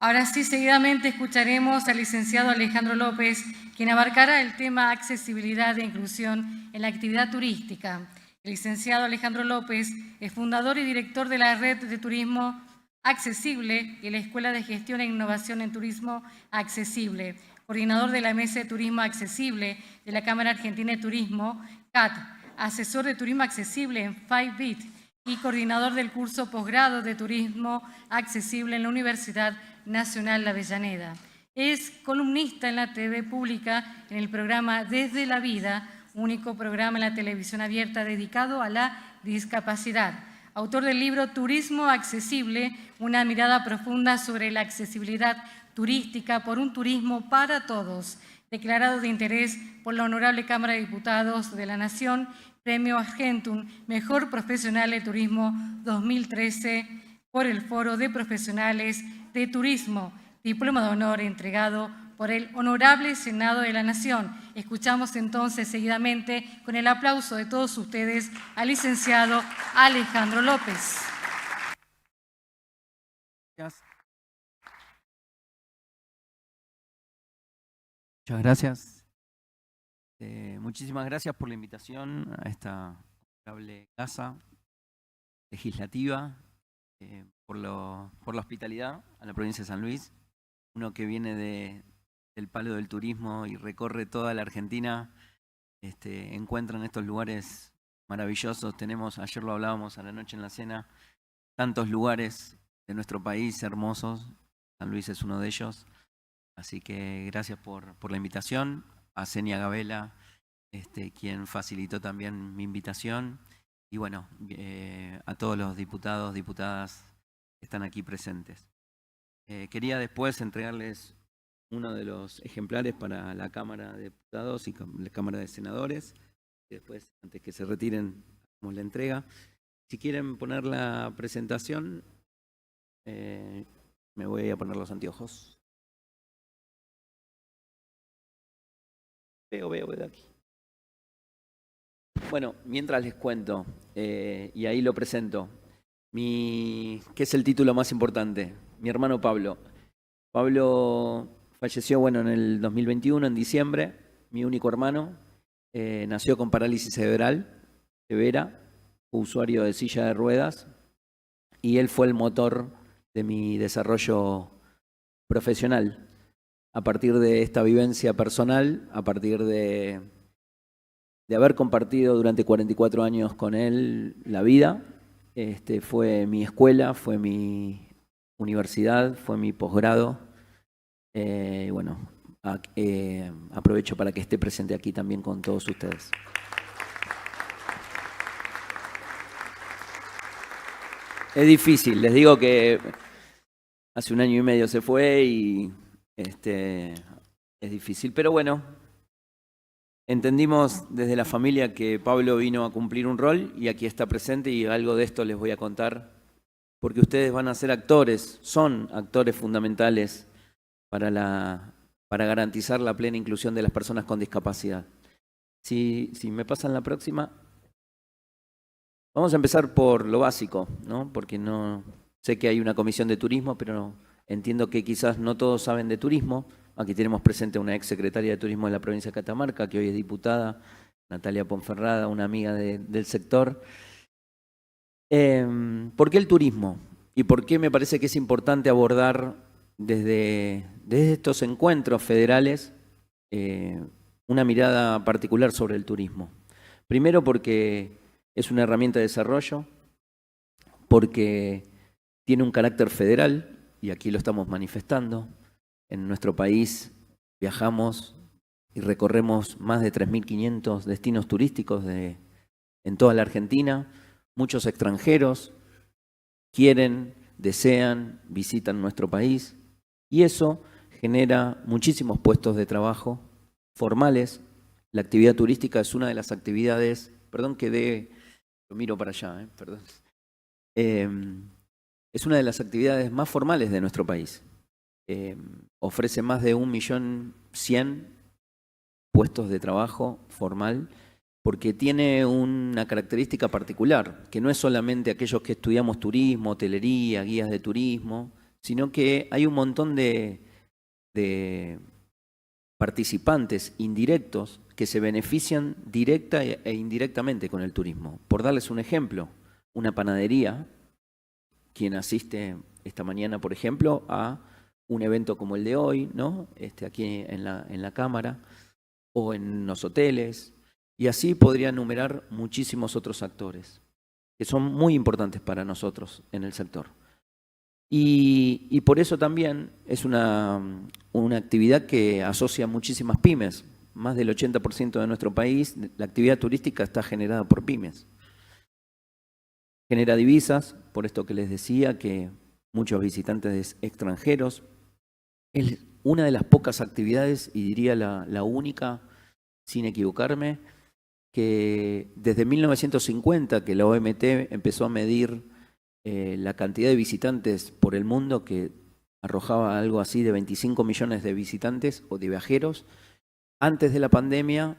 Ahora sí, seguidamente escucharemos al licenciado Alejandro López, quien abarcará el tema accesibilidad e inclusión en la actividad turística. El licenciado Alejandro López es fundador y director de la Red de Turismo Accesible y la Escuela de Gestión e Innovación en Turismo Accesible, coordinador de la Mesa de Turismo Accesible de la Cámara Argentina de Turismo, CAT, asesor de Turismo Accesible en 5BIT y coordinador del curso posgrado de Turismo Accesible en la Universidad Nacional de Avellaneda. Es columnista en la TV pública en el programa Desde la Vida, único programa en la televisión abierta dedicado a la discapacidad. Autor del libro Turismo Accesible, una mirada profunda sobre la accesibilidad turística por un turismo para todos, declarado de interés por la Honorable Cámara de Diputados de la Nación, Premio Argentum Mejor Profesional de Turismo 2013 por el Foro de Profesionales de Turismo, diploma de honor entregado por el Honorable Senado de la Nación. Escuchamos entonces seguidamente, con el aplauso de todos ustedes, al licenciado Alejandro López. Gracias. Muchas gracias. Muchísimas gracias por la invitación a esta honorable casa legislativa, por la hospitalidad a la provincia de San Luis. Uno que viene del palo del turismo y recorre toda la Argentina, encuentra en estos lugares maravillosos. Tenemos, ayer lo hablábamos a la noche en la cena, tantos lugares de nuestro país hermosos. San Luis es uno de ellos. Así que gracias por la invitación. A Senia Gabela, quien facilitó también mi invitación. Y bueno, a todos los diputados, diputadas que están aquí presentes. Quería después entregarles uno de los ejemplares para la Cámara de Diputados y la Cámara de Senadores. Y después, antes que se retiren, hacemos la entrega. Si quieren poner la presentación, me voy a poner los anteojos. Veo de aquí. Bueno, mientras les cuento, y ahí lo presento, ¿qué es el título más importante? Mi hermano Pablo. Pablo falleció, en el 2021, en diciembre, mi único hermano. Nació con parálisis cerebral severa, fue usuario de silla de ruedas, y él fue el motor de mi desarrollo profesional. A partir de esta vivencia personal, a partir de haber compartido durante 44 años con él la vida, fue mi escuela, fue mi universidad, fue mi posgrado. Aprovecho para que esté presente aquí también con todos ustedes. Es difícil, les digo que hace 1 año y medio se fue y es difícil, pero bueno, entendimos desde la familia que Pablo vino a cumplir un rol y aquí está presente, y algo de esto les voy a contar, porque ustedes van a ser actores, son actores fundamentales para garantizar la plena inclusión de las personas con discapacidad. Si me pasan la próxima. Vamos a empezar por lo básico, ¿no? Porque no sé que hay una comisión de turismo, pero entiendo que quizás no todos saben de turismo. Aquí tenemos presente a una ex secretaria de Turismo de la provincia de Catamarca, que hoy es diputada, Natalia Ponferrada, una amiga del sector. ¿Por qué el turismo? ¿Y por qué me parece que es importante abordar desde estos encuentros federales una mirada particular sobre el turismo? Primero porque es una herramienta de desarrollo, porque tiene un carácter federal, y aquí lo estamos manifestando. En nuestro país viajamos y recorremos más de 3.500 destinos turísticos en toda la Argentina. Muchos extranjeros quieren, desean, visitan nuestro país, y eso genera muchísimos puestos de trabajo formales. La actividad turística es una de las actividades, lo miro para allá, perdón. Es una de las actividades más formales de nuestro país. Ofrece más de 1.100.000 puestos de trabajo formal, porque tiene una característica particular, que no es solamente aquellos que estudiamos turismo, hotelería, guías de turismo, sino que hay un montón de participantes indirectos que se benefician directa e indirectamente con el turismo. Por darles un ejemplo, una panadería, quien asiste esta mañana, por ejemplo, a un evento como el de hoy, ¿no? Aquí en la Cámara, o en los hoteles, y así podría enumerar muchísimos otros actores, que son muy importantes para nosotros en el sector. Y por eso también es una actividad que asocia muchísimas pymes. Más del 80% de nuestro país, la actividad turística está generada por pymes. Genera divisas, por esto que les decía, que muchos visitantes extranjeros. Es una de las pocas actividades, y diría la única, sin equivocarme, que desde 1950, que la OMT empezó a medir la cantidad de visitantes por el mundo, que arrojaba algo así de 25 millones de visitantes o de viajeros, antes de la pandemia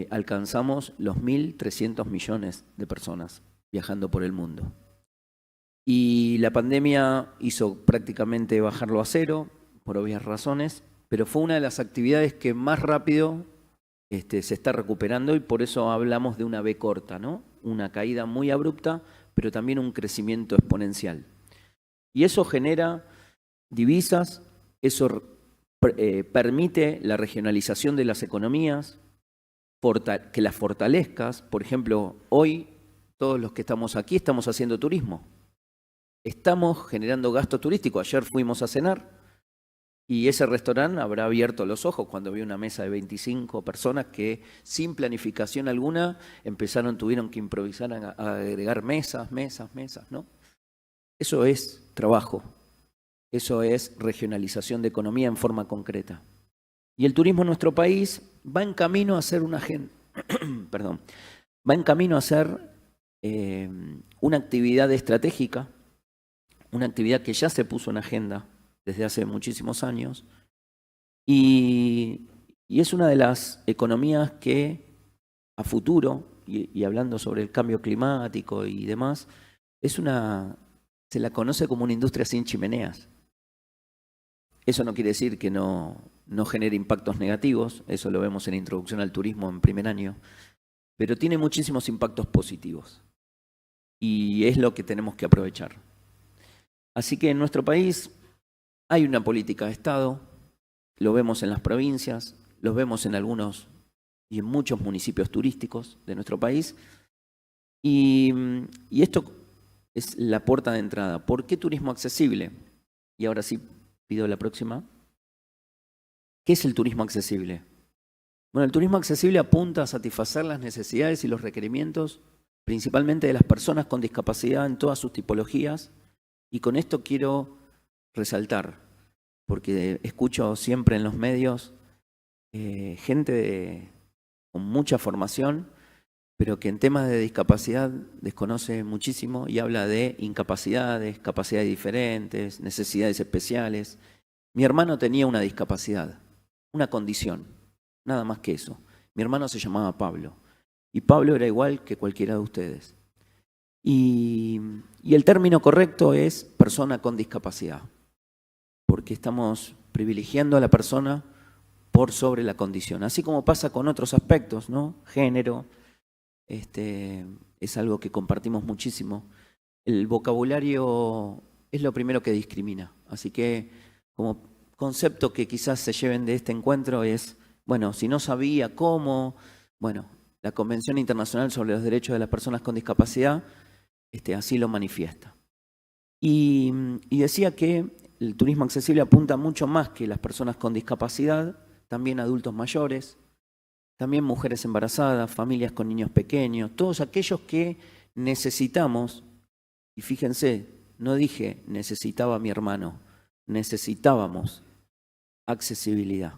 alcanzamos los 1.300 millones de personas viajando por el mundo. Y la pandemia hizo prácticamente bajarlo a cero, por obvias razones, pero fue una de las actividades que más rápido se está recuperando, y por eso hablamos de una V corta, ¿no? Una caída muy abrupta, pero también un crecimiento exponencial. Y eso genera divisas, eso permite la regionalización de las economías, que las fortalezcas. Por ejemplo, hoy todos los que estamos aquí estamos haciendo turismo. Estamos generando gasto turístico. Ayer fuimos a cenar y ese restaurante habrá abierto los ojos cuando vio una mesa de 25 personas que sin planificación alguna tuvieron que improvisar a agregar mesas, ¿no? Eso es trabajo, eso es regionalización de economía en forma concreta. Y el turismo en nuestro país va en camino a ser una va en camino a ser una actividad estratégica, una actividad que ya se puso en agenda desde hace muchísimos años, y es una de las economías que a futuro, y hablando sobre el cambio climático y demás, se la conoce como una industria sin chimeneas. Eso no quiere decir que no genere impactos negativos, eso lo vemos en Introducción al Turismo en primer año, pero tiene muchísimos impactos positivos, y es lo que tenemos que aprovechar. Así que en nuestro país hay una política de Estado, lo vemos en las provincias, lo vemos en algunos y en muchos municipios turísticos de nuestro país, y esto es la puerta de entrada. ¿Por qué turismo accesible? Y ahora sí pido la próxima. ¿Qué es el turismo accesible? Bueno, el turismo accesible apunta a satisfacer las necesidades y los requerimientos principalmente de las personas con discapacidad en todas sus tipologías, y con esto quiero resaltar, porque escucho siempre en los medios gente con mucha formación, pero que en temas de discapacidad desconoce muchísimo y habla de incapacidades, capacidades diferentes, necesidades especiales. Mi hermano tenía una discapacidad, una condición, nada más que eso. Mi hermano se llamaba Pablo, y Pablo era igual que cualquiera de ustedes. Y el término correcto es persona con discapacidad, porque estamos privilegiando a la persona por sobre la condición, así como pasa con otros aspectos, ¿no? Género, es algo que compartimos muchísimo. El vocabulario es lo primero que discrimina, así que como concepto que quizás se lleven de este encuentro es, bueno, si no sabía cómo, bueno, la Convención Internacional sobre los Derechos de las Personas con Discapacidad así lo manifiesta. Y decía que el turismo accesible apunta mucho más que las personas con discapacidad, también adultos mayores, también mujeres embarazadas, familias con niños pequeños, todos aquellos que necesitamos, y fíjense, no dije necesitaba mi hermano, necesitábamos accesibilidad.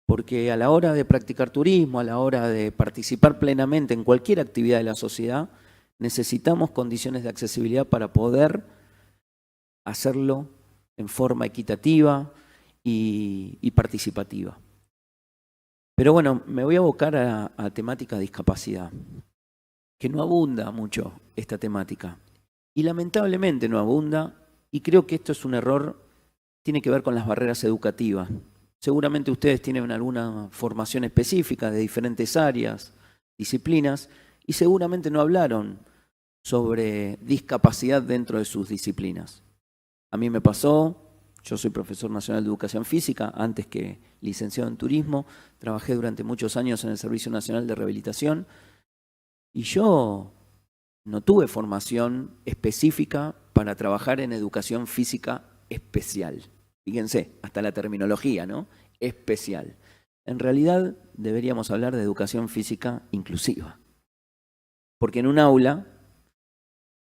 Porque a la hora de practicar turismo, a la hora de participar plenamente en cualquier actividad de la sociedad, necesitamos condiciones de accesibilidad para poder hacerlo en forma equitativa y participativa. Pero bueno, me voy a abocar a temática de discapacidad, que no abunda mucho esta temática. Y lamentablemente no abunda, y creo que esto es un error tiene que ver con las barreras educativas. Seguramente ustedes tienen alguna formación específica de diferentes áreas, disciplinas, y seguramente no hablaron sobre discapacidad dentro de sus disciplinas. A mí me pasó, yo soy profesor nacional de educación física, antes que licenciado en turismo, trabajé durante muchos años en el Servicio Nacional de Rehabilitación, y yo no tuve formación específica para trabajar en educación física especial. Fíjense, hasta la terminología, ¿no? Especial. En realidad deberíamos hablar de educación física inclusiva. Porque en un aula,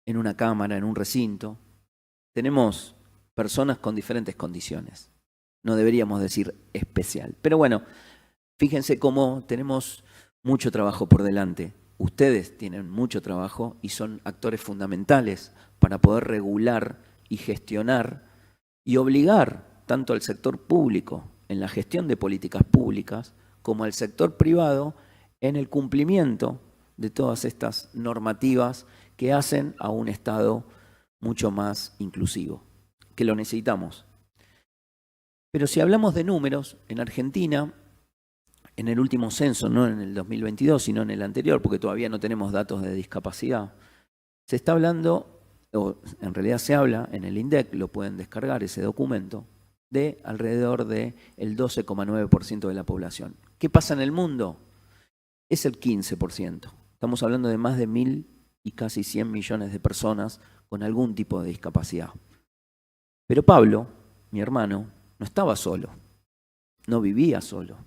en una cámara, en un recinto, tenemos personas con diferentes condiciones. No deberíamos decir especial. Pero bueno, fíjense cómo tenemos mucho trabajo por delante. Ustedes tienen mucho trabajo y son actores fundamentales para poder regular y gestionar y obligar tanto al sector público en la gestión de políticas públicas como al sector privado en el cumplimiento de todas estas normativas que hacen a un Estado mucho más inclusivo, que lo necesitamos. Pero si hablamos de números, en Argentina, en el último censo, no en el 2022, sino en el anterior, porque todavía no tenemos datos de discapacidad, se está hablando, o en realidad se habla, en el INDEC, lo pueden descargar ese documento, de alrededor del 12,9% de la población. ¿Qué pasa en el mundo? Es el 15%. Estamos hablando de más de 1.000 y casi 100 millones de personas con algún tipo de discapacidad. Pero Pablo, mi hermano, no estaba solo, no vivía solo,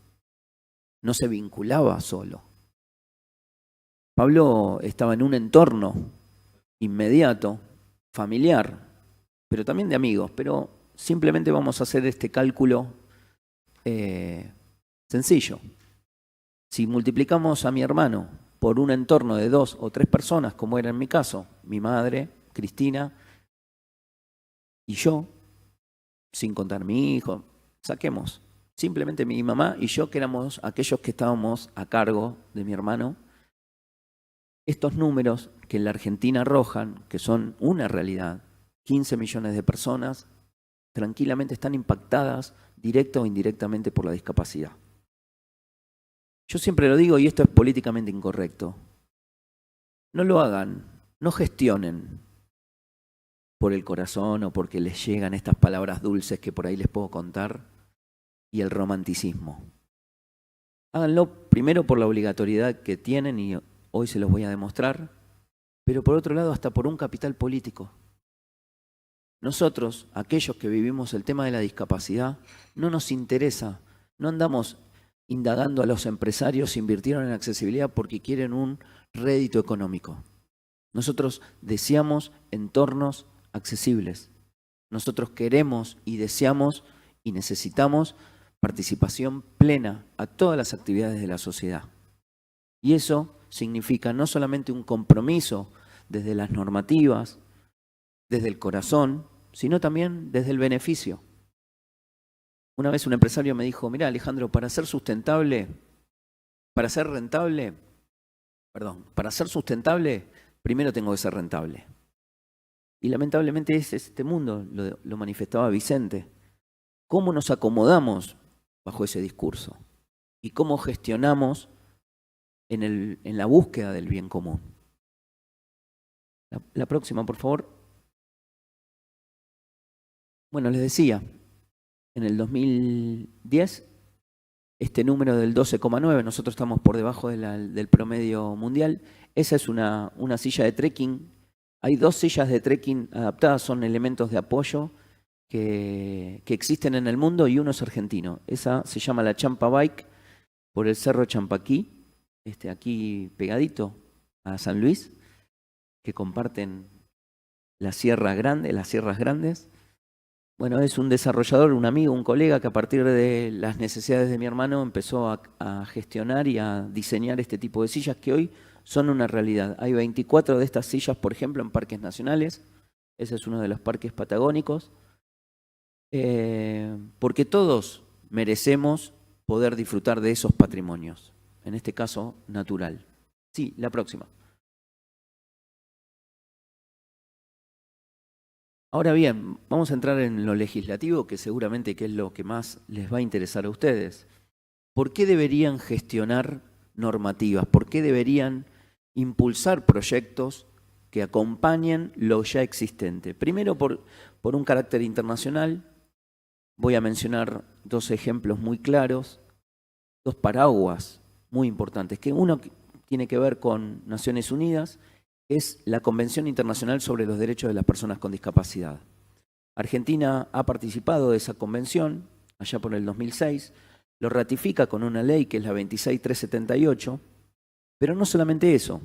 no se vinculaba solo. Pablo estaba en un entorno inmediato, familiar, pero también de amigos, pero simplemente vamos a hacer este cálculo sencillo. Si multiplicamos a mi hermano por un entorno de 2 o 3 personas, como era en mi caso, mi madre, Cristina, y yo, sin contar mi hijo, saquemos simplemente mi mamá y yo, que éramos aquellos que estábamos a cargo de mi hermano, estos números que en la Argentina arrojan, que son una realidad, 15 millones de personas, tranquilamente están impactadas directa o indirectamente por la discapacidad. Yo siempre lo digo, y esto es políticamente incorrecto, no lo hagan, no gestionen por el corazón o porque les llegan estas palabras dulces que por ahí les puedo contar y el romanticismo. Háganlo primero por la obligatoriedad que tienen y hoy se los voy a demostrar, pero por otro lado hasta por un capital político. Nosotros, aquellos que vivimos el tema de la discapacidad, no nos interesa, no andamos indagando a los empresarios si invirtieron en accesibilidad porque quieren un rédito económico. Nosotros deseamos entornos accesibles. Nosotros queremos y deseamos y necesitamos participación plena a todas las actividades de la sociedad. Y eso significa no solamente un compromiso desde las normativas, desde el corazón, sino también desde el beneficio. Una vez un empresario me dijo, mira Alejandro, para ser sustentable, para ser sustentable, primero tengo que ser rentable. Y lamentablemente es este mundo, lo manifestaba Vicente. ¿Cómo nos acomodamos bajo ese discurso? ¿Y cómo gestionamos en la búsqueda del bien común? La próxima, por favor. Bueno, les decía, en el 2010, este número del 12,9, nosotros estamos por debajo del promedio mundial. Esa es una silla de trekking. Hay 2 sillas de trekking adaptadas, son elementos de apoyo que existen en el mundo y uno es argentino. Esa se llama la Champa Bike por el Cerro Champaquí, aquí pegadito a San Luis, que comparten las sierras grandes. Bueno, es un desarrollador, un amigo, un colega que a partir de las necesidades de mi hermano empezó a gestionar y a diseñar este tipo de sillas que hoy son una realidad. Hay 24 de estas sillas, por ejemplo, en parques nacionales. Ese es uno de los parques patagónicos. Porque todos merecemos poder disfrutar de esos patrimonios, en este caso natural. Sí, la próxima. Ahora bien, vamos a entrar en lo legislativo, que seguramente que es lo que más les va a interesar a ustedes. ¿Por qué deberían gestionar normativas? ¿Por qué deberían impulsar proyectos que acompañen lo ya existente? Primero, por un carácter internacional. Voy a mencionar dos ejemplos muy claros, dos paraguas muy importantes, que uno tiene que ver con Naciones Unidas, es la Convención Internacional sobre los Derechos de las Personas con Discapacidad. Argentina ha participado de esa convención, allá por el 2006, lo ratifica con una ley que es la 26378, pero no solamente eso,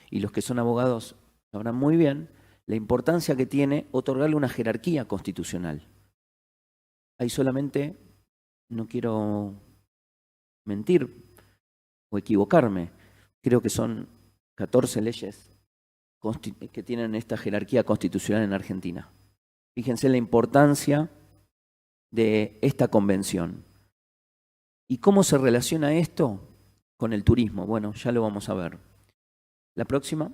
y los que son abogados sabrán muy bien la importancia que tiene otorgarle una jerarquía constitucional. Hay solamente, no quiero mentir o equivocarme, creo que son 14 leyes que tienen esta jerarquía constitucional en Argentina. Fíjense la importancia de esta convención. ¿Y cómo se relaciona esto con el turismo? Bueno, ya lo vamos a ver. La próxima.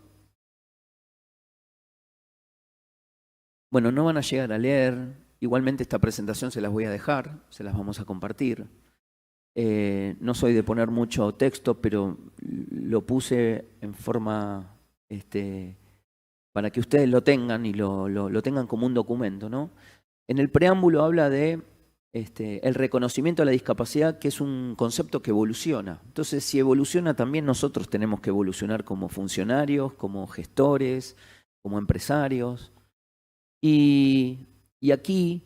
Bueno, no van a llegar a leer, igualmente esta presentación se las voy a dejar, se las vamos a compartir. No soy de poner mucho texto, pero lo puse en forma para que ustedes lo tengan y lo tengan como un documento, ¿no? En el preámbulo habla de el reconocimiento de la discapacidad, que es un concepto que evoluciona. Entonces, si evoluciona, también nosotros tenemos que evolucionar como funcionarios, como gestores, como empresarios. Y aquí,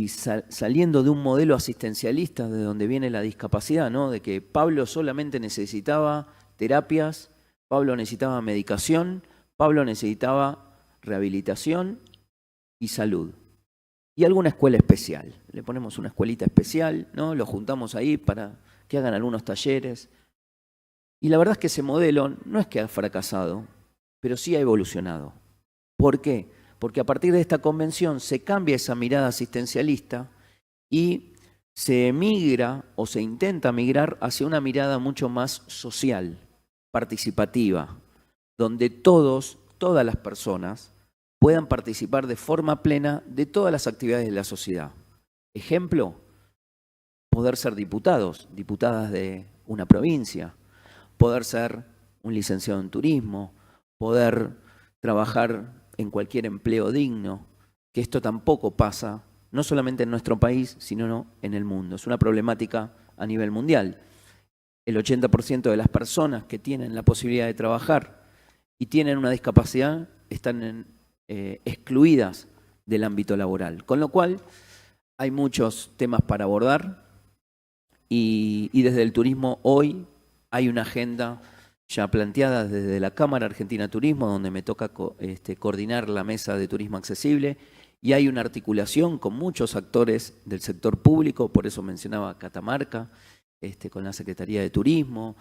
saliendo de un modelo asistencialista de donde viene la discapacidad, ¿no? De que Pablo solamente necesitaba terapias, Pablo necesitaba medicación, Pablo necesitaba rehabilitación y salud. Y alguna escuela especial. Le ponemos una escuelita especial, ¿no? Lo juntamos ahí para que hagan algunos talleres. Y la verdad es que ese modelo no es que ha fracasado, pero sí ha evolucionado. ¿Por qué? Porque a partir de esta convención se cambia esa mirada asistencialista y se migra o se intenta migrar hacia una mirada mucho más social, participativa, donde todas las personas puedan participar de forma plena de todas las actividades de la sociedad. Ejemplo, poder ser diputados, diputadas de una provincia, poder ser un licenciado en turismo, poder trabajar en cualquier empleo digno, que esto tampoco pasa, no solamente en nuestro país, sino en el mundo. Es una problemática a nivel mundial. El 80% de las personas que tienen la posibilidad de trabajar y tienen una discapacidad están excluidas del ámbito laboral. Con lo cual, hay muchos temas para abordar y desde el turismo hoy hay una agenda ya planteada desde la Cámara Argentina Turismo, donde me toca coordinar la mesa de turismo accesible, y hay una articulación con muchos actores del sector público, por eso mencionaba Catamarca, con la Secretaría de Turismo,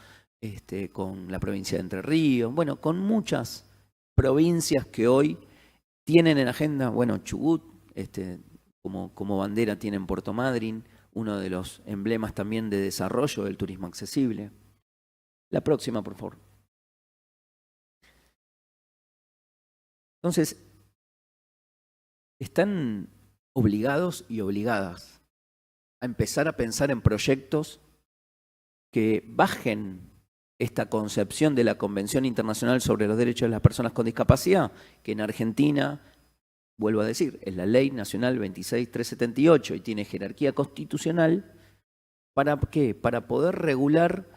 con la provincia de Entre Ríos, bueno, con muchas provincias que hoy tienen en agenda, bueno, Chubut, como bandera tienen Puerto Madryn, uno de los emblemas también de desarrollo del turismo accesible. La próxima, por favor. Entonces, están obligados y obligadas a empezar a pensar en proyectos que bajen esta concepción de la Convención Internacional sobre los Derechos de las Personas con Discapacidad, que en Argentina, vuelvo a decir, es la Ley Nacional 26378 y tiene jerarquía constitucional. ¿Para qué? Para poder regular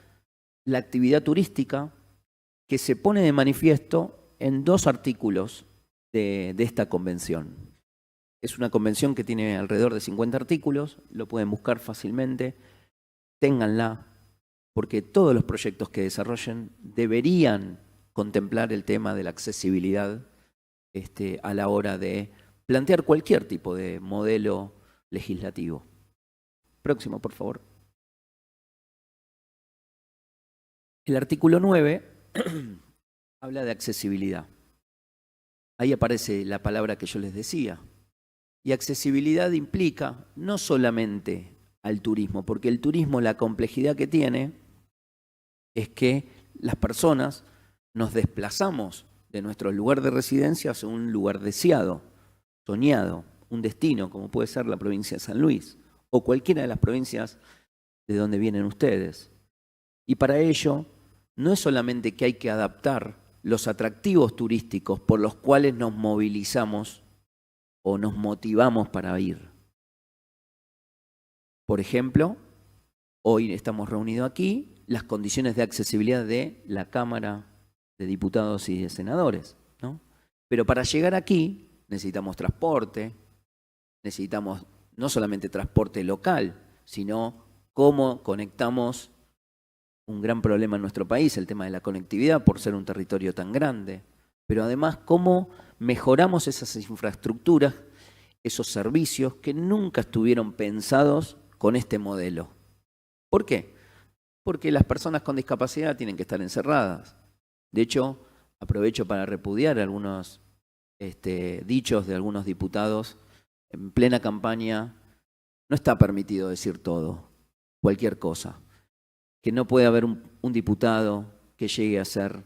la actividad turística, que se pone de manifiesto en dos artículos de esta convención. Es una convención que tiene alrededor de 50 artículos, lo pueden buscar fácilmente, ténganla, porque todos los proyectos que desarrollen deberían contemplar el tema de la accesibilidad a la hora de plantear cualquier tipo de modelo legislativo. Próximo, por favor. El artículo 9 habla de accesibilidad. Ahí aparece la palabra que yo les decía. Y accesibilidad implica no solamente al turismo, porque el turismo, la complejidad que tiene es que las personas nos desplazamos de nuestro lugar de residencia hacia un lugar deseado. soñado, un destino, como puede ser la provincia de San Luis, o cualquiera de las provincias de donde vienen ustedes. Y para ello, no es solamente que hay que adaptar los atractivos turísticos por los cuales nos movilizamos o nos motivamos para ir. Por ejemplo, hoy estamos reunidos aquí, las condiciones de accesibilidad de la Cámara de Diputados y de Senadores, ¿no? Pero para llegar aquí necesitamos transporte, necesitamos no solamente transporte local, sino cómo conectamos un gran problema en nuestro país, el tema de la conectividad, por ser un territorio tan grande, pero además cómo mejoramos esas infraestructuras, esos servicios que nunca estuvieron pensados con este modelo. ¿Por qué? Porque las personas con discapacidad tienen que estar encerradas. De hecho, aprovecho para repudiar algunos dichos de algunos diputados. En plena campaña no está permitido decir todo, cualquier cosa. Que no puede haber un diputado que llegue a ser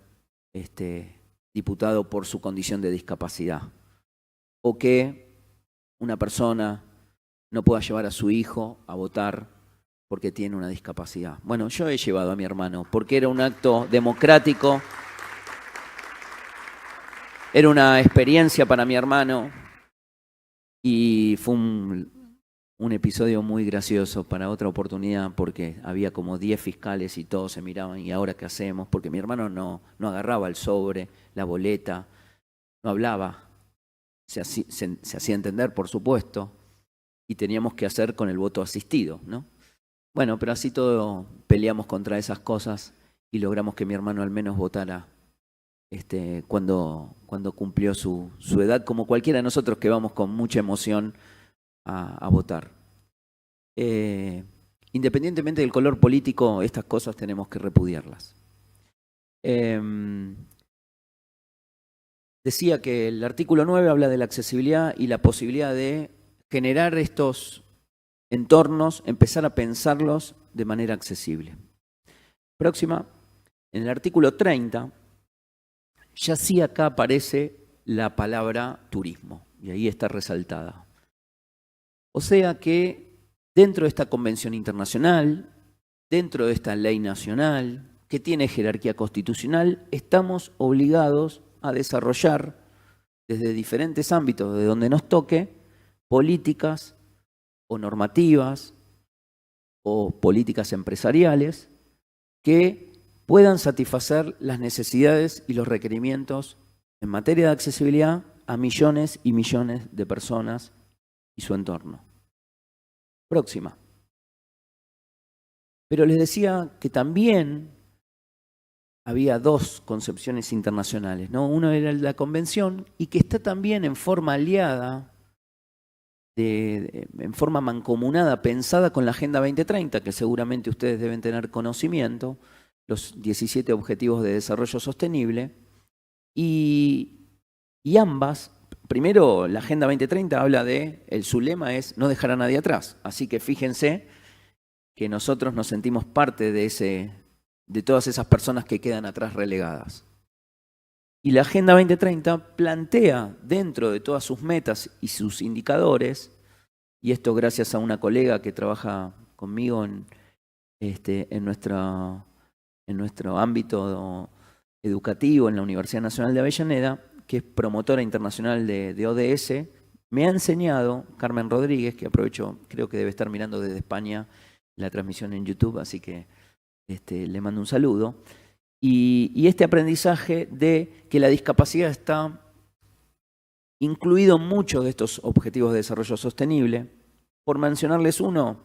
diputado por su condición de discapacidad. O que una persona no pueda llevar a su hijo a votar porque tiene una discapacidad. Bueno, yo he llevado a mi hermano porque era un acto democrático, era una experiencia para mi hermano y fue un episodio muy gracioso para otra oportunidad porque había como 10 fiscales y todos se miraban y ahora qué hacemos, porque mi hermano no agarraba el sobre, la boleta, no hablaba, se hacía entender por supuesto y teníamos que hacer con el voto asistido, ¿no? Bueno, pero así todo peleamos contra esas cosas y logramos que mi hermano al menos votara cuando cumplió su edad, como cualquiera de nosotros que vamos con mucha emoción a votar. Independientemente del color político, estas cosas tenemos que repudiarlas. Decía que el artículo 9 habla de la accesibilidad y la posibilidad de generar estos entornos, empezar a pensarlos de manera accesible. Próxima, en el artículo 30, ya sí acá aparece la palabra turismo, y ahí está resaltada. O sea que dentro de esta convención internacional, dentro de esta ley nacional, que tiene jerarquía constitucional, estamos obligados a desarrollar desde diferentes ámbitos de donde nos toque políticas o normativas o políticas empresariales que puedan satisfacer las necesidades y los requerimientos en materia de accesibilidad a millones y millones de personas y su entorno. Próxima. Pero les decía que también había dos concepciones internacionales, ¿no? Uno era la convención y que está también en forma aliada, en forma mancomunada, pensada con la Agenda 2030, que seguramente ustedes deben tener conocimiento, los 17 Objetivos de Desarrollo Sostenible, y ambas, primero la Agenda 2030 habla su lema es no dejar a nadie atrás, así que fíjense que nosotros nos sentimos parte de todas esas personas que quedan atrás relegadas. Y la Agenda 2030 plantea dentro de todas sus metas y sus indicadores, y esto gracias a una colega que trabaja conmigo en nuestro ámbito educativo en la Universidad Nacional de Avellaneda, que es promotora internacional de ODS, me ha enseñado, Carmen Rodríguez, que aprovecho, creo que debe estar mirando desde España la transmisión en YouTube, así que le mando un saludo. Y este aprendizaje de que la discapacidad está incluido en muchos de estos objetivos de desarrollo sostenible. Por mencionarles uno,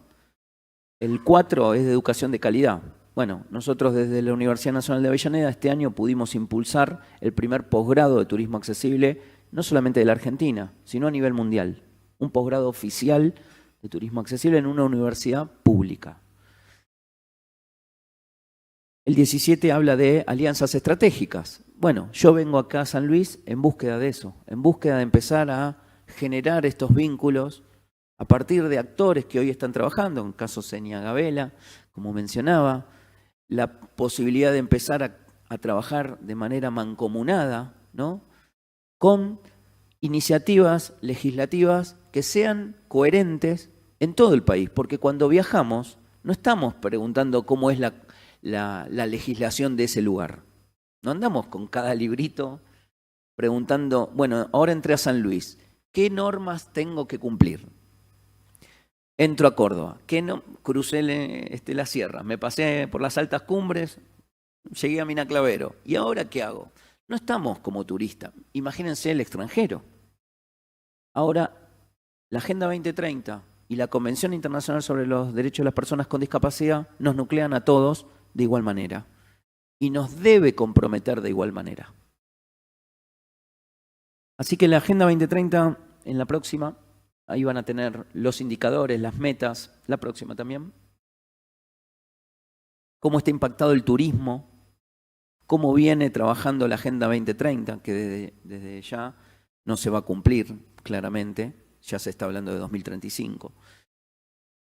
el 4 es de educación de calidad. Bueno, nosotros desde la Universidad Nacional de Avellaneda este año pudimos impulsar el primer posgrado de turismo accesible, no solamente de la Argentina, sino a nivel mundial. Un posgrado oficial de turismo accesible en una universidad pública. El 17 habla de alianzas estratégicas. Bueno, yo vengo acá a San Luis en búsqueda de eso, en búsqueda de empezar a generar estos vínculos a partir de actores que hoy están trabajando, en el caso Senia Gabela, como mencionaba, la posibilidad de empezar a trabajar de manera mancomunada, ¿no?, con iniciativas legislativas que sean coherentes en todo el país, porque cuando viajamos no estamos preguntando cómo es la legislación de ese lugar. No andamos con cada librito preguntando, bueno, ahora entré a San Luis, ¿qué normas tengo que cumplir? Entro a Córdoba, crucé la sierra, me pasé por las altas cumbres, llegué a Mina Clavero, ¿y ahora qué hago? No estamos como turistas, imagínense el extranjero. Ahora, la Agenda 2030 y la Convención Internacional sobre los Derechos de las Personas con Discapacidad nos nuclean a todos de igual manera y nos debe comprometer de igual manera. Así que la Agenda 2030, en la próxima, ahí van a tener los indicadores, las metas, la próxima también. Cómo está impactado el turismo, cómo viene trabajando la Agenda 2030, que desde ya no se va a cumplir claramente, ya se está hablando de 2035.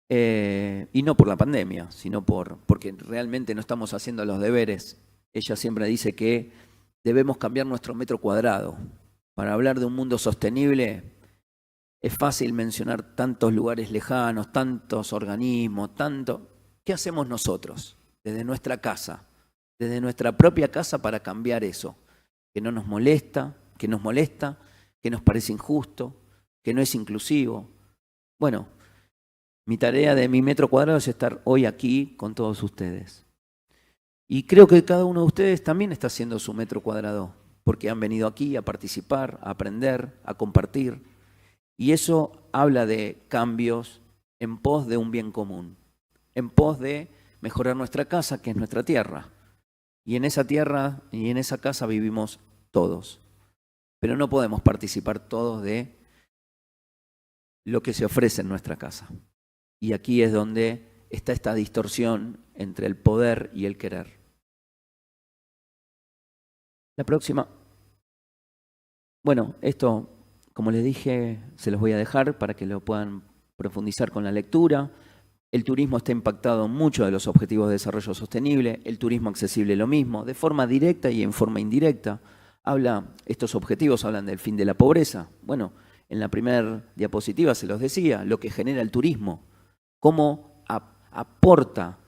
Y no por la pandemia, sino porque realmente no estamos haciendo los deberes. Ella siempre dice que debemos cambiar nuestro metro cuadrado. Para hablar de un mundo sostenible es fácil mencionar tantos lugares lejanos, tantos organismos, ¿Qué hacemos nosotros desde nuestra casa, desde nuestra propia casa para cambiar eso? Que no nos molesta, que nos parece injusto, que no es inclusivo. Bueno, mi tarea de mi metro cuadrado es estar hoy aquí con todos ustedes. Y creo que cada uno de ustedes también está haciendo su metro cuadrado, porque han venido aquí a participar, a aprender, a compartir. Y eso habla de cambios en pos de un bien común, en pos de mejorar nuestra casa, que es nuestra tierra. Y en esa tierra y en esa casa vivimos todos. Pero no podemos participar todos de lo que se ofrece en nuestra casa. Y aquí es donde está esta distorsión entre el poder y el querer. La próxima. Bueno, esto, como les dije, se los voy a dejar para que lo puedan profundizar con la lectura. El turismo está impactado en muchos de los objetivos de desarrollo sostenible, el turismo accesible lo mismo, de forma directa y en forma indirecta. Estos objetivos hablan del fin de la pobreza. Bueno, en la primera diapositiva se los decía, lo que genera el turismo, cómo aporta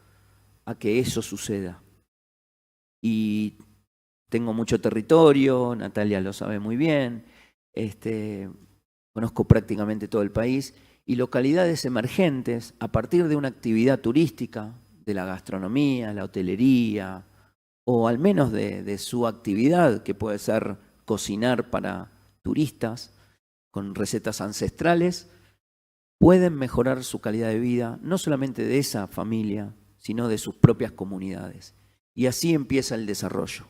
a que eso suceda. Y tengo mucho territorio, Natalia lo sabe muy bien, conozco prácticamente todo el país, y localidades emergentes a partir de una actividad turística, de la gastronomía, la hotelería, o al menos de su actividad, que puede ser cocinar para turistas, con recetas ancestrales, pueden mejorar su calidad de vida, no solamente de esa familia, sino de sus propias comunidades. Y así empieza el desarrollo.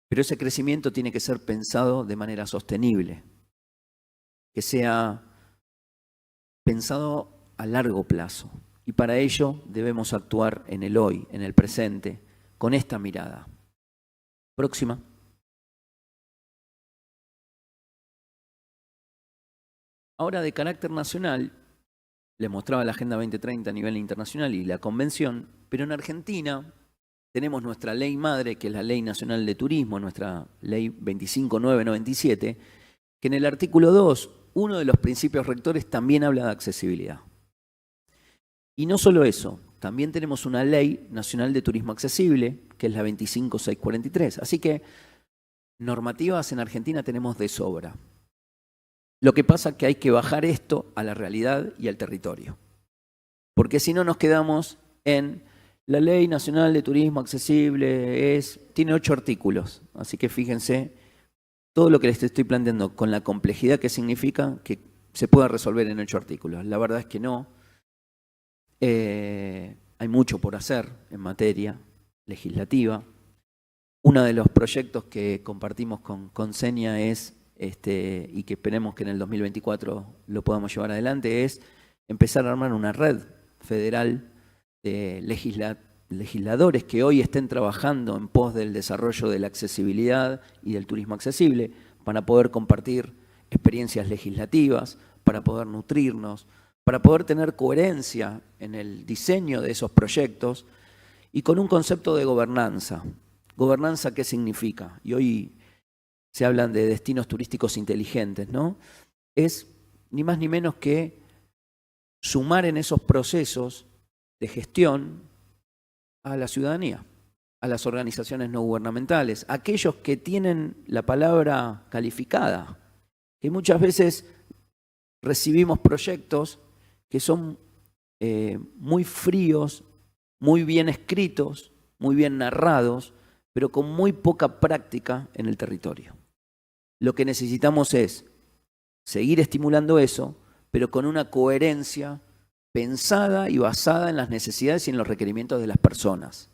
Pero ese crecimiento tiene que ser pensado de manera sostenible, que sea pensado a largo plazo. Y para ello debemos actuar en el hoy, en el presente, con esta mirada. Próxima. Ahora, de carácter nacional, les mostraba la Agenda 2030 a nivel internacional y la Convención, pero en Argentina tenemos nuestra ley madre, que es la Ley Nacional de Turismo, nuestra Ley 25997, que en el artículo 2, uno de los principios rectores también habla de accesibilidad. Y no solo eso, también tenemos una Ley Nacional de Turismo Accesible, que es la 25643. Así que normativas en Argentina tenemos de sobra. Lo que pasa es que hay que bajar esto a la realidad y al territorio. Porque si no nos quedamos en la Ley Nacional de Turismo Accesible, tiene 8 artículos. Así que fíjense, todo lo que les estoy planteando con la complejidad que significa que se pueda resolver en 8 artículos. La verdad es que no. Hay mucho por hacer en materia legislativa. Uno de los proyectos que compartimos con Senia es, y que esperemos que en el 2024 lo podamos llevar adelante, es empezar a armar una red federal de legisladores que hoy estén trabajando en pos del desarrollo de la accesibilidad y del turismo accesible, para poder compartir experiencias legislativas, para poder nutrirnos, para poder tener coherencia en el diseño de esos proyectos y con un concepto de gobernanza. ¿Gobernanza qué significa? Y hoy se hablan de destinos turísticos inteligentes, ¿no? Es ni más ni menos que sumar en esos procesos de gestión a la ciudadanía, a las organizaciones no gubernamentales, a aquellos que tienen la palabra calificada, que muchas veces recibimos proyectos que son muy fríos, muy bien escritos, muy bien narrados, pero con muy poca práctica en el territorio. Lo que necesitamos es seguir estimulando eso, pero con una coherencia pensada y basada en las necesidades y en los requerimientos de las personas.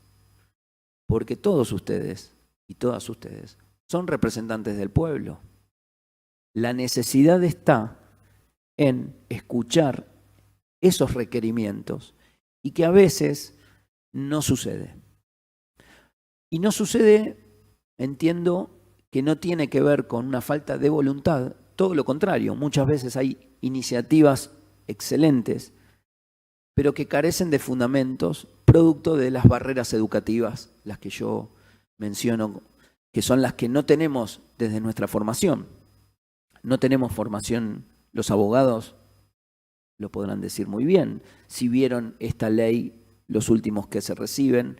Porque todos ustedes y todas ustedes son representantes del pueblo. La necesidad está en escuchar esos requerimientos y que a veces no sucede. Y no sucede, entiendo, que no tiene que ver con una falta de voluntad, todo lo contrario, muchas veces hay iniciativas excelentes, pero que carecen de fundamentos, producto de las barreras educativas, las que yo menciono, que son las que no tenemos desde nuestra formación. No tenemos formación, los abogados lo podrán decir muy bien, si vieron esta ley, los últimos que se reciben,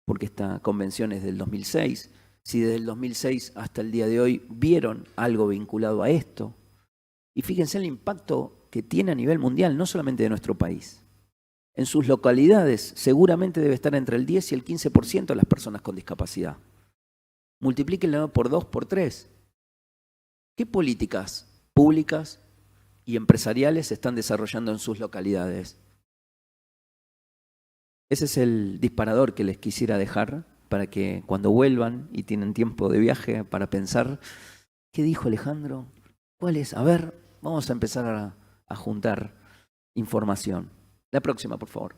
porque esta convención es del 2006, si desde el 2006 hasta el día de hoy vieron algo vinculado a esto. Y fíjense el impacto que tiene a nivel mundial, no solamente de nuestro país. En sus localidades seguramente debe estar entre el 10 y el 15% de las personas con discapacidad. Multiplíquenlo por 2, por 3. ¿Qué políticas públicas y empresariales se están desarrollando en sus localidades? Ese es el disparador que les quisiera dejar para que cuando vuelvan y tienen tiempo de viaje para pensar, ¿qué dijo Alejandro? ¿Cuál es? A ver, vamos a empezar a juntar información. La próxima, por favor.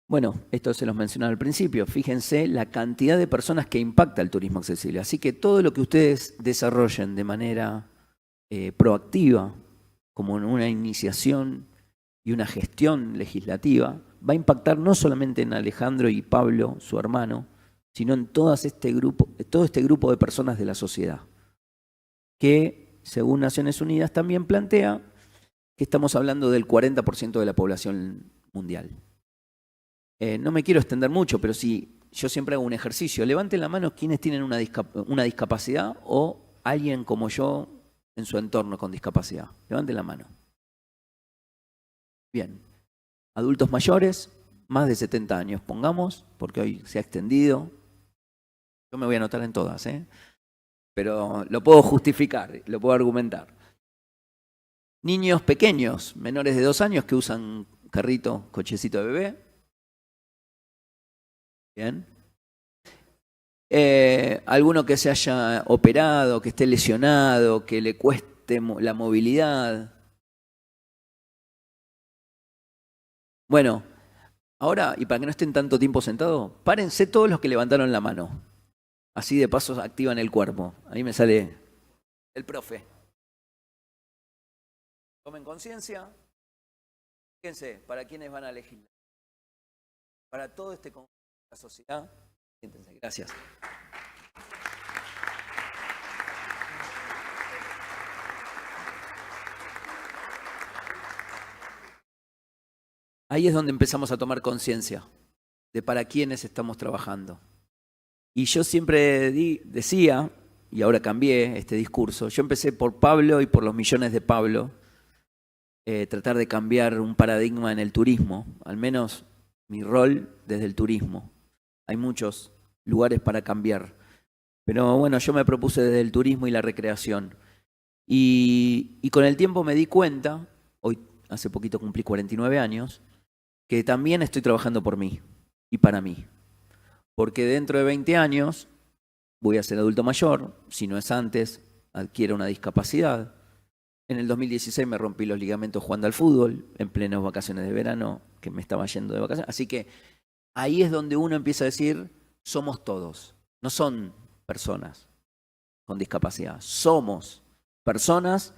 Bueno, esto se los mencionaba al principio. Fíjense la cantidad de personas que impacta el turismo accesible. Así que todo lo que ustedes desarrollen de manera proactiva, como en una iniciación y una gestión legislativa, va a impactar no solamente en Alejandro y Pablo, su hermano, sino en todo este grupo de personas de la sociedad, que, según Naciones Unidas, también plantea que estamos hablando del 40% de la población mundial. No me quiero extender mucho, pero sí, yo siempre hago un ejercicio. Levanten la mano quienes tienen una discapacidad o alguien como yo en su entorno con discapacidad. Levanten la mano. Bien. Adultos mayores, más de 70 años, pongamos, porque hoy se ha extendido. Yo me voy a anotar en todas, pero lo puedo justificar, lo puedo argumentar. Niños pequeños, menores de 2 años que usan carrito, cochecito de bebé. Bien. Alguno que se haya operado, que esté lesionado, que le cueste la movilidad. Bueno, ahora, y para que no estén tanto tiempo sentados, párense todos los que levantaron la mano. Así de paso activan el cuerpo. Ahí me sale el profe. Tomen conciencia. Fíjense, ¿para quiénes van a elegir? Para todo este conjunto de la sociedad. Siéntense, gracias. Ahí es donde empezamos a tomar conciencia de para quiénes estamos trabajando. Y yo siempre decía, y ahora cambié este discurso, yo empecé por Pablo y por los millones de Pablo, tratar de cambiar un paradigma en el turismo, al menos mi rol desde el turismo. Hay muchos lugares para cambiar, pero bueno, yo me propuse desde el turismo y la recreación. Y con el tiempo me di cuenta, hoy hace poquito cumplí 49 años, que también estoy trabajando por mí y para mí. Porque dentro de 20 años voy a ser adulto mayor, si no es antes, adquiero una discapacidad. En el 2016 me rompí los ligamentos jugando al fútbol, en plenas vacaciones de verano, que me estaba yendo de vacaciones. Así que ahí es donde uno empieza a decir, somos todos, no son personas con discapacidad, somos personas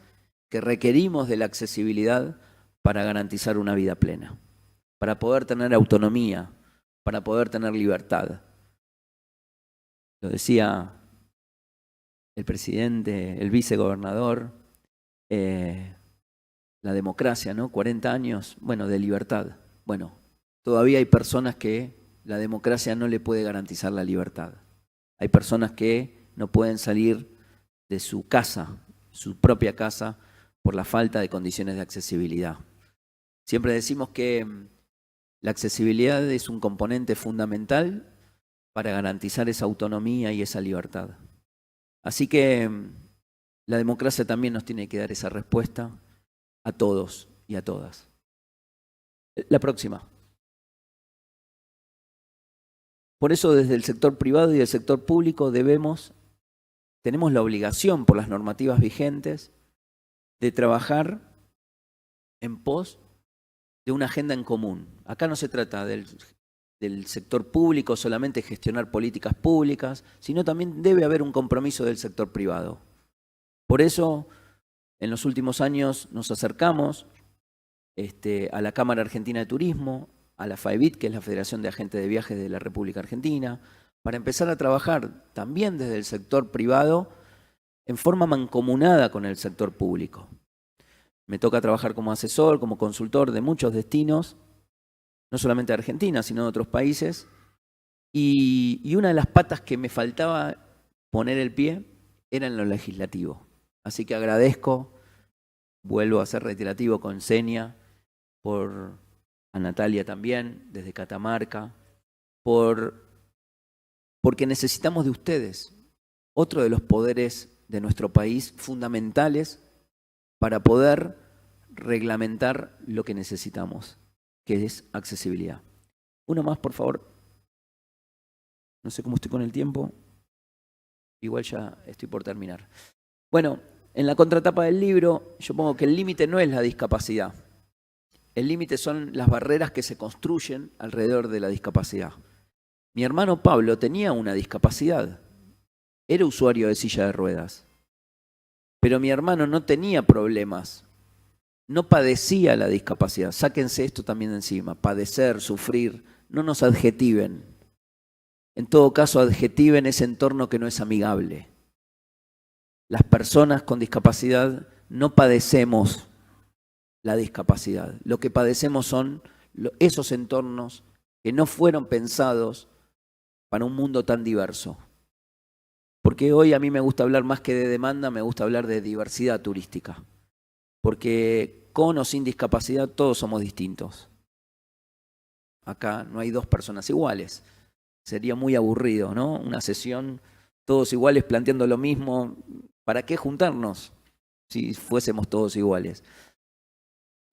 que requerimos de la accesibilidad para garantizar una vida plena, para poder tener autonomía, para poder tener libertad. lo decía el presidente, el vicegobernador, la democracia, ¿no? 40 años, bueno, de libertad. Bueno, todavía hay personas que la democracia no le puede garantizar la libertad. Hay personas que no pueden salir de su casa, su propia casa, por la falta de condiciones de accesibilidad. Siempre decimos que la accesibilidad es un componente fundamental para garantizar esa autonomía y esa libertad. Así que la democracia también nos tiene que dar esa respuesta a todos y a todas. La próxima. Por eso desde el sector privado y el sector público tenemos la obligación por las normativas vigentes de trabajar en pos de una agenda en común. Acá no se trata del sector público solamente gestionar políticas públicas, sino también debe haber un compromiso del sector privado. Por eso, en los últimos años nos acercamos a la Cámara Argentina de Turismo, a la FAEBIT, que es la Federación de Agentes de Viajes de la República Argentina, para empezar a trabajar también desde el sector privado en forma mancomunada con el sector público. Me toca trabajar como asesor, como consultor de muchos destinos, no solamente de Argentina, sino de otros países. Y una de las patas que me faltaba poner el pie era en lo legislativo. Así que agradezco, vuelvo a ser reiterativo con Senia, a Natalia también, desde Catamarca, porque necesitamos de ustedes, otro de los poderes de nuestro país fundamentales para poder reglamentar lo que necesitamos, que es accesibilidad. Uno más, por favor. No sé cómo estoy con el tiempo. Igual ya estoy por terminar. Bueno, en la contratapa del libro yo pongo que el límite no es la discapacidad. El límite son las barreras que se construyen alrededor de la discapacidad. Mi hermano Pablo tenía una discapacidad. Era usuario de silla de ruedas. Pero mi hermano no tenía problemas. No padecía la discapacidad. Sáquense esto también de encima. Padecer, sufrir, no nos adjetiven. En todo caso, adjetiven ese entorno que no es amigable. Las personas con discapacidad no padecemos la discapacidad. Lo que padecemos son esos entornos que no fueron pensados para un mundo tan diverso. Porque hoy a mí me gusta hablar más que de demanda, me gusta hablar de diversidad turística. Porque con o sin discapacidad todos somos distintos. Acá no hay dos personas iguales. Sería muy aburrido, ¿no? Una sesión, todos iguales planteando lo mismo. ¿Para qué juntarnos si fuésemos todos iguales?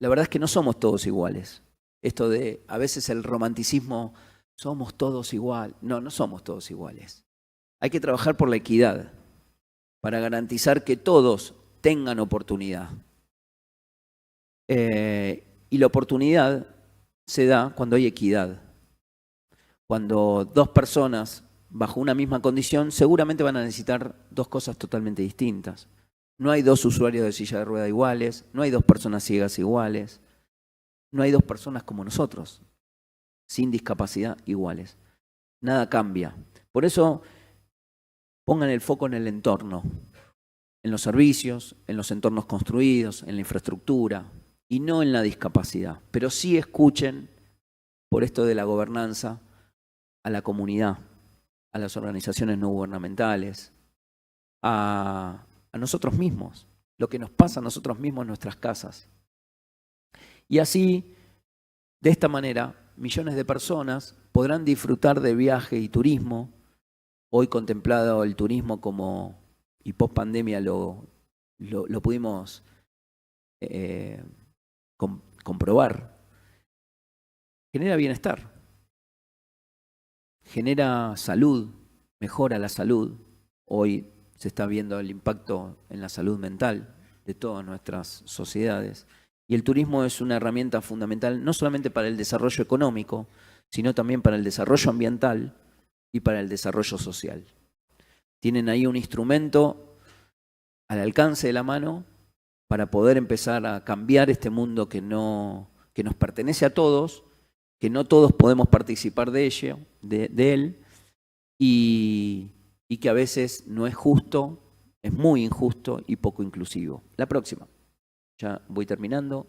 La verdad es que no somos todos iguales. Esto de, a veces el romanticismo, somos todos igual. No, no somos todos iguales. Hay que trabajar por la equidad, para garantizar que todos tengan oportunidad. Y la oportunidad se da cuando hay equidad. Cuando dos personas bajo una misma condición seguramente van a necesitar dos cosas totalmente distintas. No hay dos usuarios de silla de rueda iguales, no hay dos personas ciegas iguales, no hay dos personas como nosotros, sin discapacidad iguales. Nada cambia. Por eso pongan el foco en el entorno, en los servicios, en los entornos construidos, en la infraestructura y no en la discapacidad. Pero sí escuchen, por esto de la gobernanza, a la comunidad, a las organizaciones no gubernamentales, a nosotros mismos, lo que nos pasa a nosotros mismos en nuestras casas. Y así, de esta manera, millones de personas podrán disfrutar de viaje y turismo. Hoy contemplado el turismo como, y post pandemia lo pudimos comprobar, genera bienestar, genera salud, mejora la salud. Hoy se está viendo el impacto en la salud mental de todas nuestras sociedades. Y el turismo es una herramienta fundamental no solamente para el desarrollo económico, sino también para el desarrollo ambiental y para el desarrollo social. Tienen ahí un instrumento al alcance de la mano para poder empezar a cambiar este mundo que nos pertenece a todos, que no todos podemos participar de él, y y que a veces no es justo, es muy injusto y poco inclusivo. La próxima, ya voy terminando,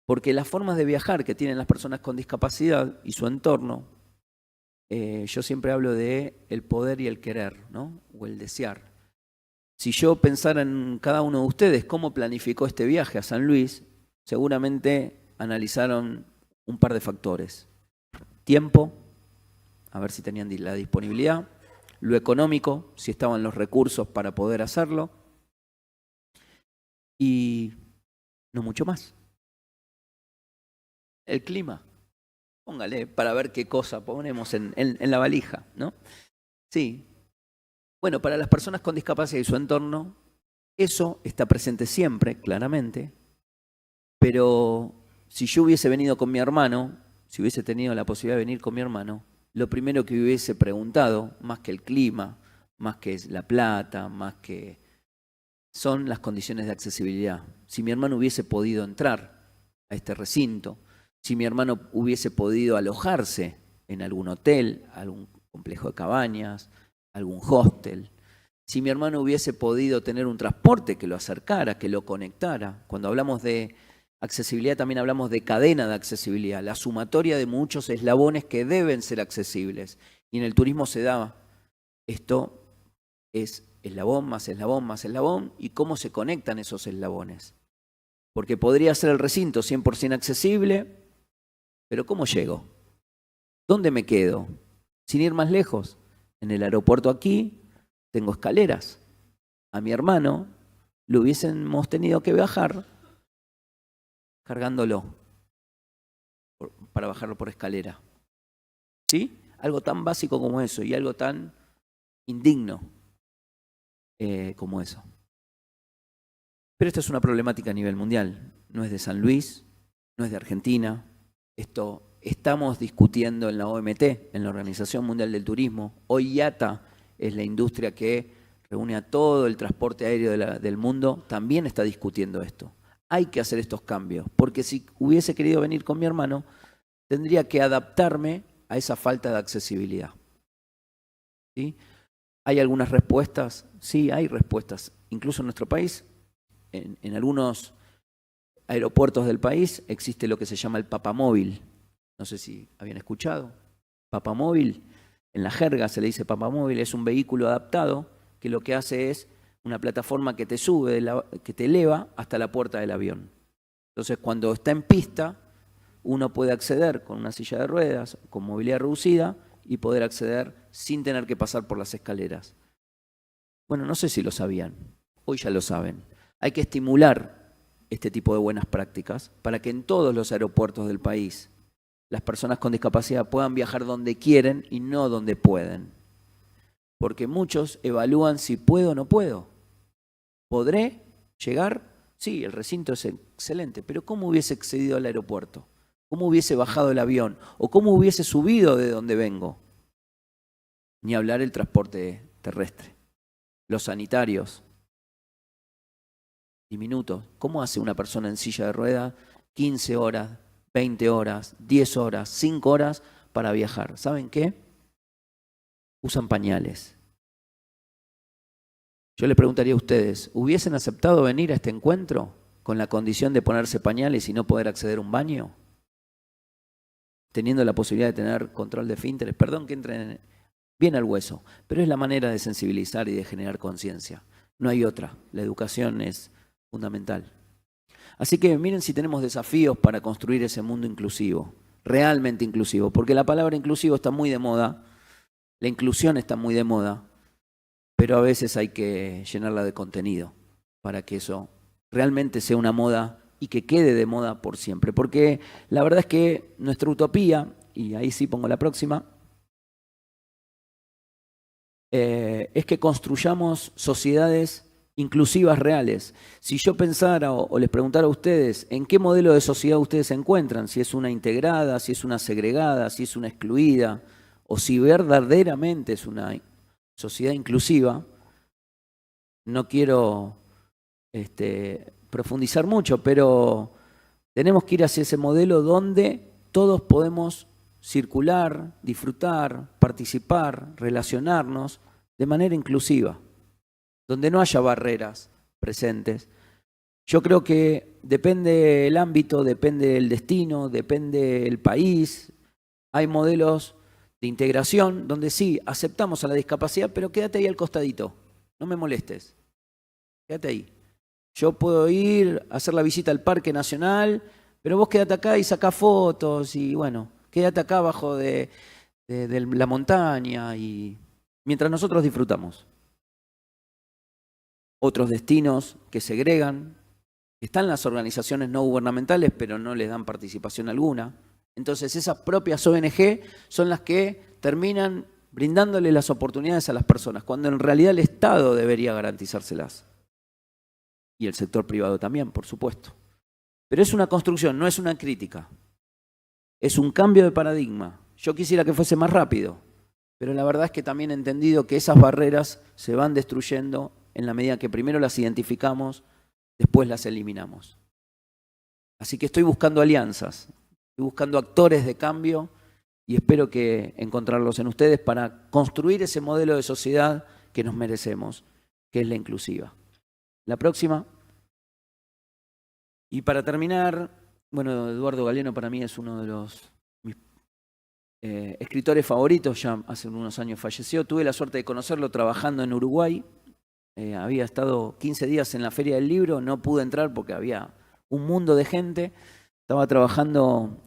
porque las formas de viajar que tienen las personas con discapacidad y su entorno, yo siempre hablo de el poder y el querer, ¿no? O el desear. Si yo pensara en cada uno de ustedes cómo planificó este viaje a San Luis, seguramente analizaron un par de factores. Tiempo, a ver si tenían la disponibilidad, lo económico, si estaban los recursos para poder hacerlo, y no mucho más. El clima, póngale para ver qué cosa ponemos en la valija, ¿no? Sí. Bueno, para las personas con discapacidad y su entorno, eso está presente siempre, claramente, pero si yo hubiese venido con mi hermano, si hubiese tenido la posibilidad de venir con mi hermano, lo primero que hubiese preguntado, más que el clima, más que la plata, más que... son las condiciones de accesibilidad. Si mi hermano hubiese podido entrar a este recinto, si mi hermano hubiese podido alojarse en algún hotel, algún complejo de cabañas, algún hostel, si mi hermano hubiese podido tener un transporte que lo acercara, que lo conectara. Cuando hablamos de accesibilidad también hablamos de cadena de accesibilidad, la sumatoria de muchos eslabones que deben ser accesibles. Y en el turismo se da esto, es eslabón más eslabón más eslabón, y cómo se conectan esos eslabones. Porque podría ser el recinto 100% accesible, pero ¿cómo llego? ¿Dónde me quedo? Sin ir más lejos, en el aeropuerto aquí tengo escaleras. A mi hermano lo hubiésemos tenido que bajar cargándolo para bajarlo por escalera. ¿Sí? Algo tan básico como eso y algo tan indigno como eso. Pero esto es una problemática a nivel mundial. No es de San Luis, no es de Argentina. Esto estamos discutiendo en la OMT, en la Organización Mundial del Turismo. Hoy IATA es la industria que reúne a todo el transporte aéreo del mundo, también está discutiendo esto. Hay que hacer estos cambios, porque si hubiese querido venir con mi hermano, tendría que adaptarme a esa falta de accesibilidad. ¿Sí? ¿Hay algunas respuestas? Sí, hay respuestas. Incluso en nuestro país, en algunos aeropuertos del país, existe lo que se llama el papamóvil. No sé si habían escuchado. Papamóvil, en la jerga se le dice papamóvil, es un vehículo adaptado que lo que hace es una plataforma que te sube, que te eleva hasta la puerta del avión. Entonces, cuando está en pista, uno puede acceder con una silla de ruedas, con movilidad reducida, y poder acceder sin tener que pasar por las escaleras. Bueno, no sé si lo sabían, hoy ya lo saben. Hay que estimular este tipo de buenas prácticas para que en todos los aeropuertos del país las personas con discapacidad puedan viajar donde quieren y no donde pueden. Porque muchos evalúan si puedo o no puedo. ¿Podré llegar? Sí, el recinto es excelente, pero ¿cómo hubiese accedido al aeropuerto? ¿Cómo hubiese bajado el avión? ¿O cómo hubiese subido de donde vengo? Ni hablar el transporte terrestre. Los sanitarios. Diminutos. ¿Cómo hace una persona en silla de ruedas 15 horas, 20 horas, 10 horas, 5 horas para viajar? ¿Saben qué? Usan pañales. Yo le preguntaría a ustedes, ¿hubiesen aceptado venir a este encuentro con la condición de ponerse pañales y no poder acceder a un baño? Teniendo la posibilidad de tener control de esfínteres, perdón que entren bien al hueso, pero es la manera de sensibilizar y de generar conciencia. No hay otra, la educación es fundamental. Así que miren si tenemos desafíos para construir ese mundo inclusivo, realmente inclusivo, porque la palabra inclusivo está muy de moda, la inclusión está muy de moda, pero a veces hay que llenarla de contenido para que eso realmente sea una moda y que quede de moda por siempre. Porque la verdad es que nuestra utopía, y ahí sí pongo la próxima, es que construyamos sociedades inclusivas reales. Si yo pensara o les preguntara a ustedes en qué modelo de sociedad ustedes se encuentran, si es una integrada, si es una segregada, si es una excluida, o si verdaderamente es una sociedad inclusiva, no quiero profundizar mucho, pero tenemos que ir hacia ese modelo donde todos podemos circular, disfrutar, participar, relacionarnos de manera inclusiva, donde no haya barreras presentes. Yo creo que depende el ámbito, depende el destino, depende el país. Hay modelos de integración donde sí, aceptamos a la discapacidad, pero quédate ahí al costadito, no me molestes, quédate ahí. Yo puedo ir a hacer la visita al Parque Nacional, pero vos quédate acá y sacá fotos y bueno, quédate acá abajo de la montaña y mientras nosotros disfrutamos. Otros destinos que segregan, que están en las organizaciones no gubernamentales, pero no les dan participación alguna. Entonces esas propias ONG son las que terminan brindándole las oportunidades a las personas, cuando en realidad el Estado debería garantizárselas. Y el sector privado también, por supuesto. Pero es una construcción, no es una crítica. Es un cambio de paradigma. Yo quisiera que fuese más rápido, pero la verdad es que también he entendido que esas barreras se van destruyendo en la medida que primero las identificamos, después las eliminamos. Así que estoy buscando alianzas, estoy buscando actores de cambio y espero que encontrarlos en ustedes para construir ese modelo de sociedad que nos merecemos, que es la inclusiva. La próxima. Y para terminar, bueno, Eduardo Galeano para mí es uno de mis escritores favoritos, ya hace unos años falleció. Tuve la suerte de conocerlo trabajando en Uruguay. Había estado 15 días en la Feria del Libro, no pude entrar porque había un mundo de gente. Estaba trabajando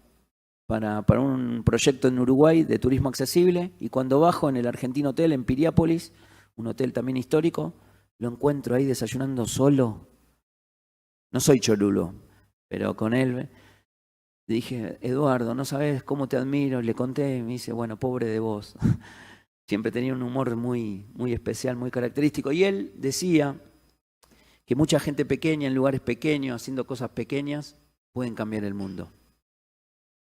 para un proyecto en Uruguay de turismo accesible y cuando bajo en el Argentino Hotel en Piriápolis, un hotel también histórico, lo encuentro ahí desayunando solo. No soy cholulo, pero con él dije, Eduardo, no sabes cómo te admiro. Le conté y me dice, bueno, pobre de vos. Siempre tenía un humor muy especial, muy característico. Y él decía que mucha gente pequeña, en lugares pequeños, haciendo cosas pequeñas, pueden cambiar el mundo.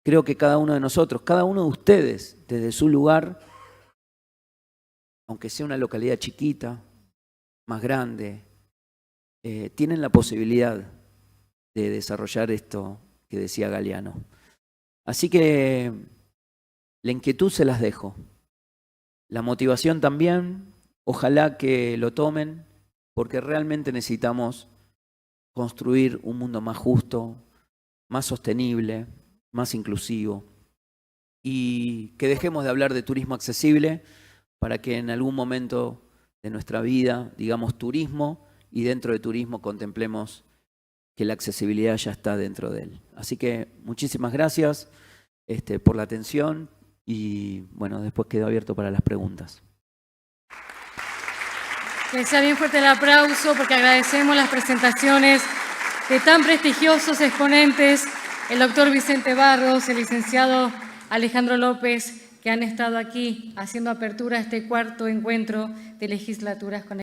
Creo que cada uno de nosotros, cada uno de ustedes, desde su lugar, aunque sea una localidad chiquita, más grande, tienen la posibilidad de desarrollar esto que decía Galeano. Así que la inquietud se las dejo. La motivación también, ojalá que lo tomen, porque realmente necesitamos construir un mundo más justo, más sostenible, más inclusivo, y que dejemos de hablar de turismo accesible para que en algún momento de nuestra vida digamos turismo y dentro de turismo contemplemos que la accesibilidad ya está dentro de él. Así que muchísimas gracias por la atención. Y bueno, después quedo abierto para las preguntas. Que sea bien fuerte el aplauso porque agradecemos las presentaciones de tan prestigiosos exponentes, el doctor Vicente Barros, el licenciado Alejandro López, que han estado aquí haciendo apertura a este cuarto encuentro de legislaturas con